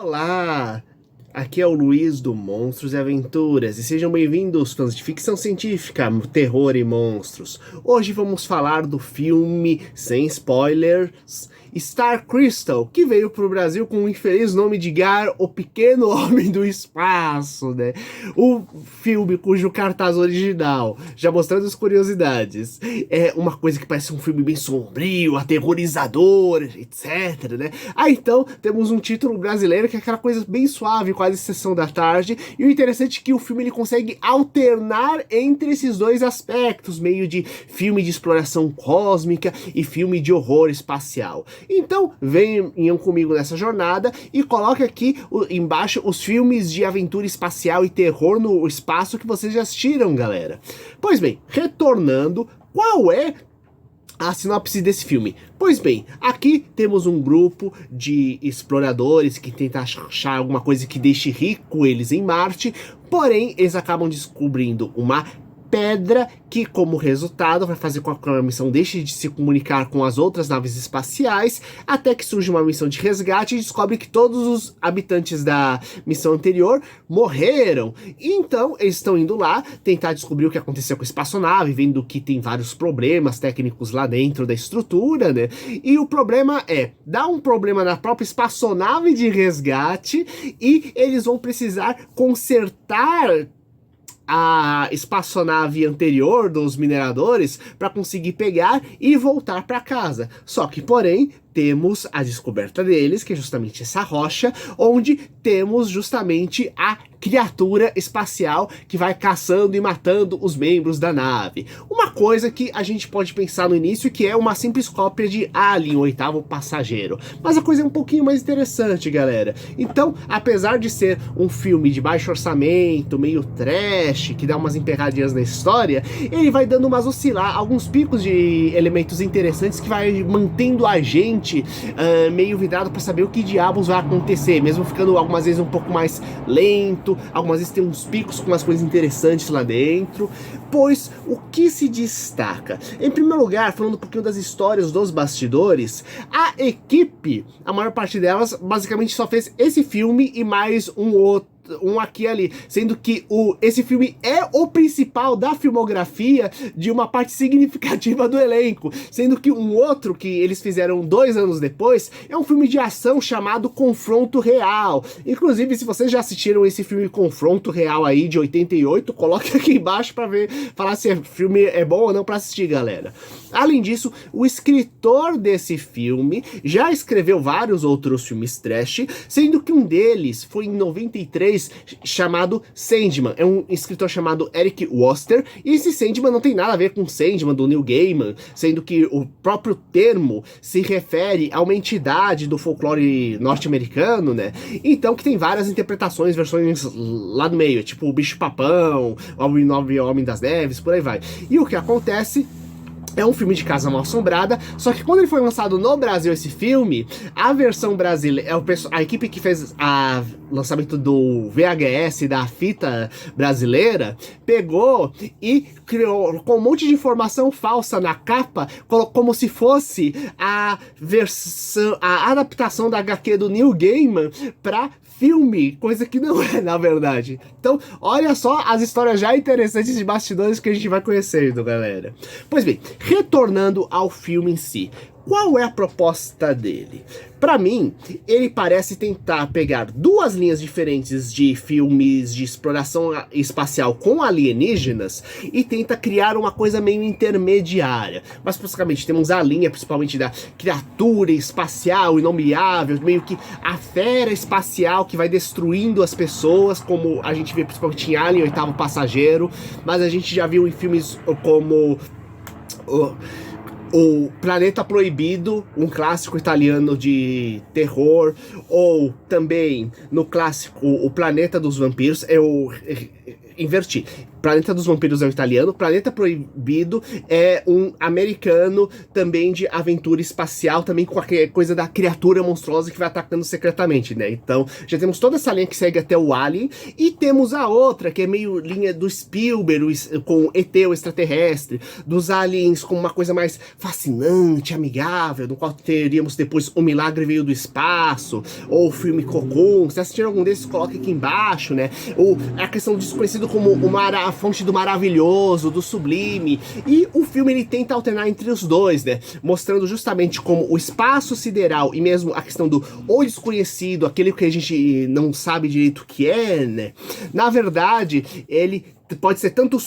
Olá, aqui é o Luiz do Monstros e Aventuras e sejam bem-vindos, fãs de ficção científica, terror e monstros. Hoje vamos falar do filme, sem spoilers, Star Crystal, que veio para o Brasil com o infeliz nome de Gar, o Pequeno Homem do Espaço, né? O filme cujo cartaz original, já mostrando as curiosidades, é uma coisa que parece um filme bem sombrio, aterrorizador, etc, né? Então temos um título brasileiro que é aquela coisa bem suave, quase sessão da tarde, e o interessante é que o filme ele consegue alternar entre esses dois aspectos, meio de filme de exploração cósmica e filme de horror espacial. Então venham comigo nessa jornada e coloque aqui embaixo os filmes de aventura espacial e terror no espaço que vocês já assistiram, galera. Pois bem, retornando, qual é a sinopse desse filme? Pois bem, aqui temos um grupo de exploradores que tenta achar alguma coisa que deixe rico eles em Marte, porém eles acabam descobrindo uma pedra que, como resultado, vai fazer com que a missão deixe de se comunicar com as outras naves espaciais, até que surge uma missão de resgate e descobre que todos os habitantes da missão anterior morreram. Então, eles estão indo lá tentar descobrir o que aconteceu com a espaçonave, vendo que tem vários problemas técnicos lá dentro da estrutura, né? E o problema dá um problema na própria espaçonave de resgate e eles vão precisar consertar a espaçonave anterior dos mineradores para conseguir pegar e voltar para casa. Só que, porém, temos a descoberta deles, que é justamente essa rocha, onde temos justamente a criatura espacial que vai caçando e matando os membros da nave. Uma coisa que a gente pode pensar no início que é uma simples cópia de Alien, o oitavo passageiro. Mas a coisa é um pouquinho mais interessante, galera. Então, apesar de ser um filme de baixo orçamento, meio trash, que dá umas emperradinhas na história, ele vai dando umas alguns picos de elementos interessantes que vai mantendo a gente meio vidrado para saber o que diabos vai acontecer, mesmo ficando algumas vezes um pouco mais lento, algumas vezes tem uns picos com umas coisas interessantes lá dentro. Pois o que se destaca? Em primeiro lugar, falando um pouquinho das histórias dos bastidores, a equipe, a maior parte delas, basicamente só fez esse filme e mais um aqui e ali, sendo que esse filme é o principal da filmografia de uma parte significativa do elenco, sendo que um outro que eles fizeram 2 anos depois é um filme de ação chamado Confronto Real. Inclusive, se vocês já assistiram esse filme Confronto Real aí de 88, coloque aqui embaixo para falar se o filme é bom ou não para assistir, galera. Além disso, o escritor desse filme já escreveu vários outros filmes trash, sendo que um deles foi em 93, chamado Sandman. É um escritor chamado Eric Woster, e esse Sandman não tem nada a ver com Sandman do Neil Gaiman, sendo que o próprio termo se refere a uma entidade do folclore norte-americano, né? Então que tem várias interpretações, versões lá no meio, tipo o Bicho-Papão, o Nove Homem das Neves, por aí vai. E o que acontece? É um filme de Casa Mal-Assombrada, só que quando ele foi lançado no Brasil, esse filme, a versão brasileira, a equipe que fez o lançamento do VHS, da fita brasileira, pegou e criou com um monte de informação falsa na capa, como se fosse a adaptação da HQ do Neil Gaiman pra filme, coisa que não é, na verdade. Então, olha só as histórias já interessantes de bastidores que a gente vai conhecendo, galera. Pois bem, retornando ao filme em si, qual é a proposta dele? Pra mim, ele parece tentar pegar 2 linhas diferentes de filmes de exploração espacial com alienígenas e tenta criar uma coisa meio intermediária. Mas, basicamente, temos a linha principalmente da criatura espacial inomeável, meio que a fera espacial que vai destruindo as pessoas, como a gente vê principalmente em Alien, o oitavo passageiro, mas a gente já viu em filmes como o Planeta Proibido, um clássico italiano de terror, ou também no clássico O Planeta dos Vampiros, eu inverti. Planeta dos Vampiros é o italiano, Planeta Proibido é um americano também de aventura espacial, também com a coisa da criatura monstruosa que vai atacando secretamente, né? Então, já temos toda essa linha que segue até o Alien, e temos a outra, que é meio linha do Spielberg, com ET, o extraterrestre, dos aliens com uma coisa mais fascinante, amigável, no qual teríamos depois O Milagre Veio do Espaço, ou o filme Cocum. Se assistiram algum desses, coloque aqui embaixo, né? Ou a questão do desconhecido como a fonte do maravilhoso, do sublime. E o filme, ele tenta alternar entre os dois, né? Mostrando justamente como o espaço sideral e mesmo a questão do o desconhecido, aquele que a gente não sabe direito o que é, né? Na verdade, ele pode ser tanto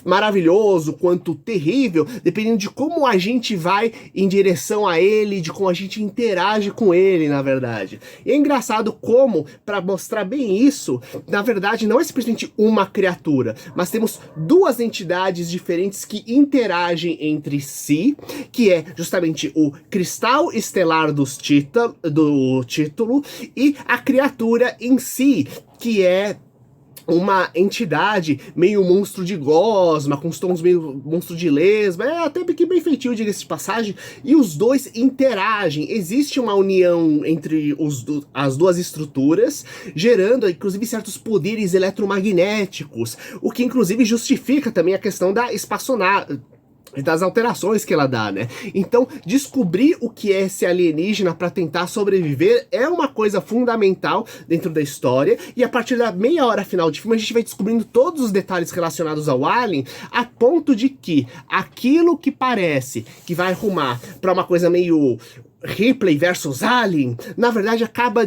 maravilhoso quanto terrível, dependendo de como a gente vai em direção a ele, de como a gente interage com ele, na verdade. E é engraçado como, para mostrar bem isso, na verdade não é simplesmente uma criatura, mas temos duas entidades diferentes que interagem entre si, que é justamente o cristal estelar do título e a criatura em si, que é uma entidade meio monstro de gosma, com os tons meio monstro de lesma, é até que bem feitio, diga-se de passagem, e os dois interagem, existe uma união entre as duas estruturas, gerando inclusive certos poderes eletromagnéticos, o que inclusive justifica também a questão da espaçonave, das alterações que ela dá, né? Então, descobrir o que é esse alienígena para tentar sobreviver é uma coisa fundamental dentro da história, e a partir da meia hora final de filme a gente vai descobrindo todos os detalhes relacionados ao Alien, a ponto de que aquilo que parece que vai arrumar para uma coisa meio Ripley versus Alien, na verdade acaba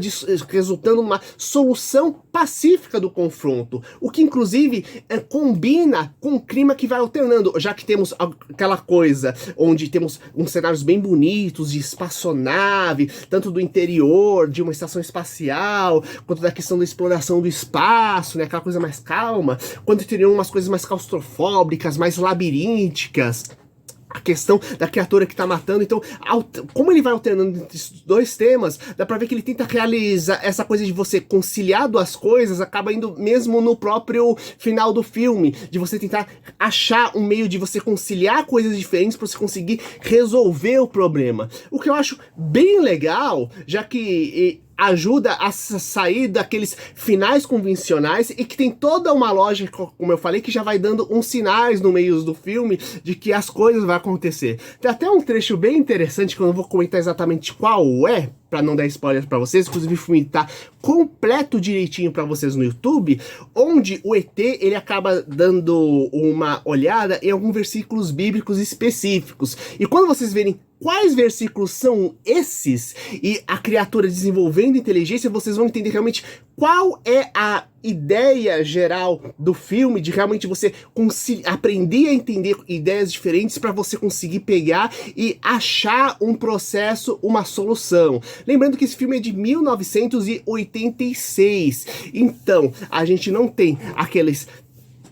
resultando numa solução pacífica do confronto, o que inclusive combina com o clima que vai alternando, já que temos aquela coisa onde temos uns cenários bem bonitos de espaçonave, tanto do interior, de uma estação espacial, quanto da questão da exploração do espaço, né, aquela coisa mais calma, quanto teriam umas coisas mais claustrofóbicas, mais labirínticas, a questão da criatura que tá matando. Então, como ele vai alternando entre esses dois temas, dá pra ver que ele tenta realizar essa coisa de você conciliar duas coisas, acaba indo mesmo no próprio final do filme, de você tentar achar um meio de você conciliar coisas diferentes pra você conseguir resolver o problema. O que eu acho bem legal, já que ajuda a sair daqueles finais convencionais e que tem toda uma lógica, como eu falei, que já vai dando uns sinais no meio do filme de que as coisas vão acontecer. Tem até um trecho bem interessante que eu não vou comentar exatamente qual é, pra não dar spoiler pra vocês, inclusive o filme tá completo direitinho pra vocês no YouTube, onde o ET, ele acaba dando uma olhada em alguns versículos bíblicos específicos. E quando vocês verem quais versículos são esses, e a criatura desenvolvendo inteligência, vocês vão entender realmente qual é a ideia geral do filme, de realmente você aprender a entender ideias diferentes para você conseguir pegar e achar um processo, uma solução. Lembrando que esse filme é de 1986, então a gente não tem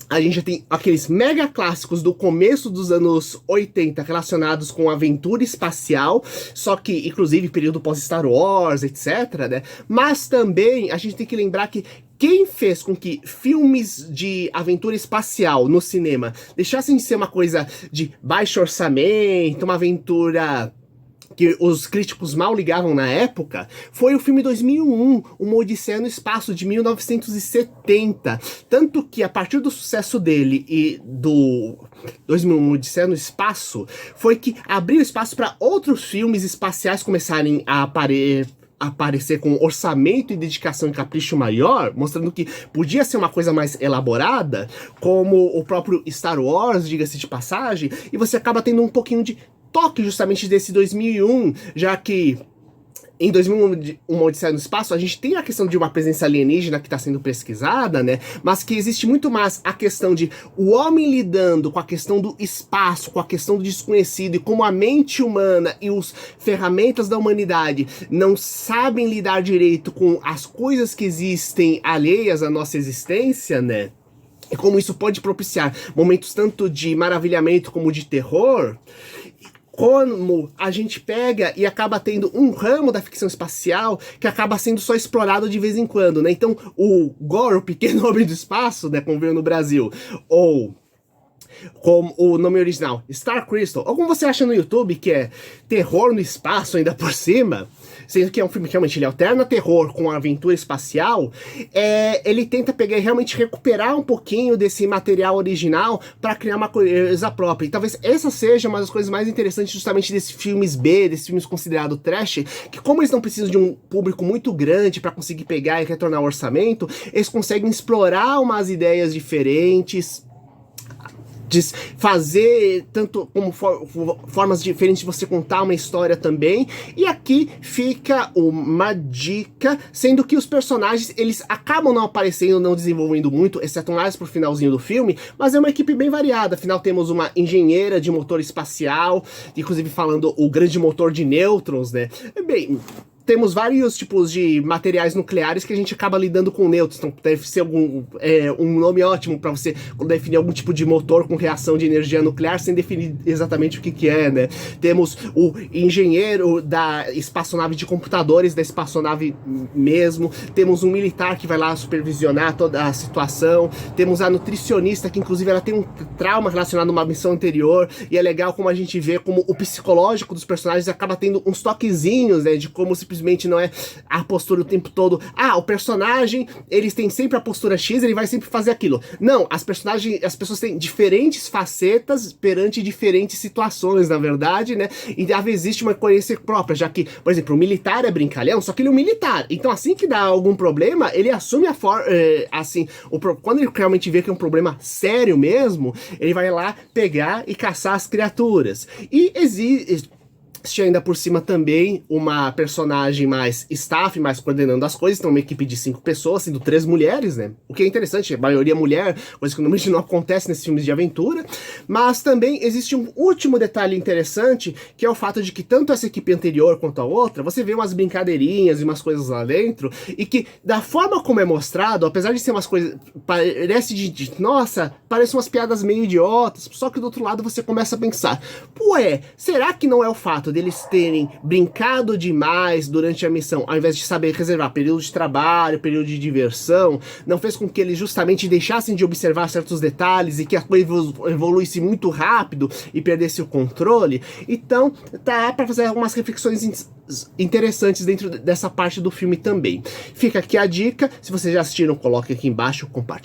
a gente já tem aqueles mega clássicos do começo dos anos 80 relacionados com aventura espacial, só que, inclusive, período pós-Star Wars, etc, né? Mas também a gente tem que lembrar que quem fez com que filmes de aventura espacial no cinema deixassem de ser uma coisa de baixo orçamento, uma aventura que os críticos mal ligavam na época, foi o filme 2001, Uma Odisseia no Espaço, de 1970. Tanto que, a partir do sucesso dele e do 2001, Uma Odisseia no Espaço, foi que abriu espaço para outros filmes espaciais começarem a aparecer com orçamento e dedicação e capricho maior, mostrando que podia ser uma coisa mais elaborada, como o próprio Star Wars, diga-se de passagem, e você acaba tendo um pouquinho de toque justamente desse 2001, já que em 2001, Uma Odisseia no Espaço, a gente tem a questão de uma presença alienígena que está sendo pesquisada, né? Mas que existe muito mais a questão de o homem lidando com a questão do espaço, com a questão do desconhecido, e como a mente humana e as ferramentas da humanidade não sabem lidar direito com as coisas que existem alheias à nossa existência, né? E como isso pode propiciar momentos tanto de maravilhamento como de terror. como a gente pega e acaba tendo um ramo da ficção espacial que acaba sendo só explorado de vez em quando, né? Então, o Gore, o Pequeno Homem do Espaço, né, como veio no Brasil, ou como o nome original, Star Crystal, ou como você acha no YouTube, que é terror no espaço ainda por cima, sendo que é um filme que realmente ele alterna terror com aventura espacial, ele tenta pegar e realmente recuperar um pouquinho desse material original para criar uma coisa própria. E talvez essa seja uma das coisas mais interessantes justamente desses filmes B, desses filmes considerados trash, que como eles não precisam de um público muito grande para conseguir pegar e retornar o orçamento, eles conseguem explorar umas ideias diferentes, de fazer tanto como formas diferentes de você contar uma história também. E aqui fica uma dica, sendo que os personagens, eles acabam não aparecendo, não desenvolvendo muito, exceto mais pro finalzinho do filme, mas é uma equipe bem variada. Afinal, temos uma engenheira de motor espacial, inclusive falando o grande motor de nêutrons, né? Bem, temos vários tipos de materiais nucleares que a gente acaba lidando com nêutrons, então deve ser um nome ótimo para você definir algum tipo de motor com reação de energia nuclear sem definir exatamente o que é, né? Temos o engenheiro da espaçonave de computadores, da espaçonave mesmo, temos um militar que vai lá supervisionar toda a situação, temos a nutricionista que inclusive ela tem um trauma relacionado a uma missão anterior, e é legal como a gente vê como o psicológico dos personagens acaba tendo uns toquezinhos, né, de como simplesmente não é a postura o tempo todo. Ah, o personagem, eles têm sempre a postura X, ele vai sempre fazer aquilo. Não, as pessoas têm diferentes facetas perante diferentes situações, na verdade, né? E existe uma coerência própria, já que, por exemplo, o militar é brincalhão, só que ele é um militar. Então, assim que dá algum problema, ele assume a forma, quando ele realmente vê que é um problema sério mesmo, ele vai lá pegar e caçar as criaturas. E existe ainda por cima também uma personagem mais staff, mais coordenando as coisas, então uma equipe de 5 pessoas, sendo 3 mulheres, né? O que é interessante, a maioria mulher, coisa que normalmente não acontece nesses filmes de aventura, mas também existe um último detalhe interessante, que é o fato de que tanto essa equipe anterior quanto a outra, você vê umas brincadeirinhas e umas coisas lá dentro, e que da forma como é mostrado, apesar de ser umas coisas, nossa, parecem umas piadas meio idiotas, só que do outro lado você começa a pensar, será que não é o fato deles terem brincado demais durante a missão, ao invés de saber reservar período de trabalho, período de diversão, não fez com que eles justamente deixassem de observar certos detalhes e que a coisa evoluísse muito rápido e perdesse o controle? Então, tá para fazer algumas reflexões interessantes dentro dessa parte do filme também. Fica aqui a dica, se vocês já assistiram, coloque aqui embaixo, compartilhe.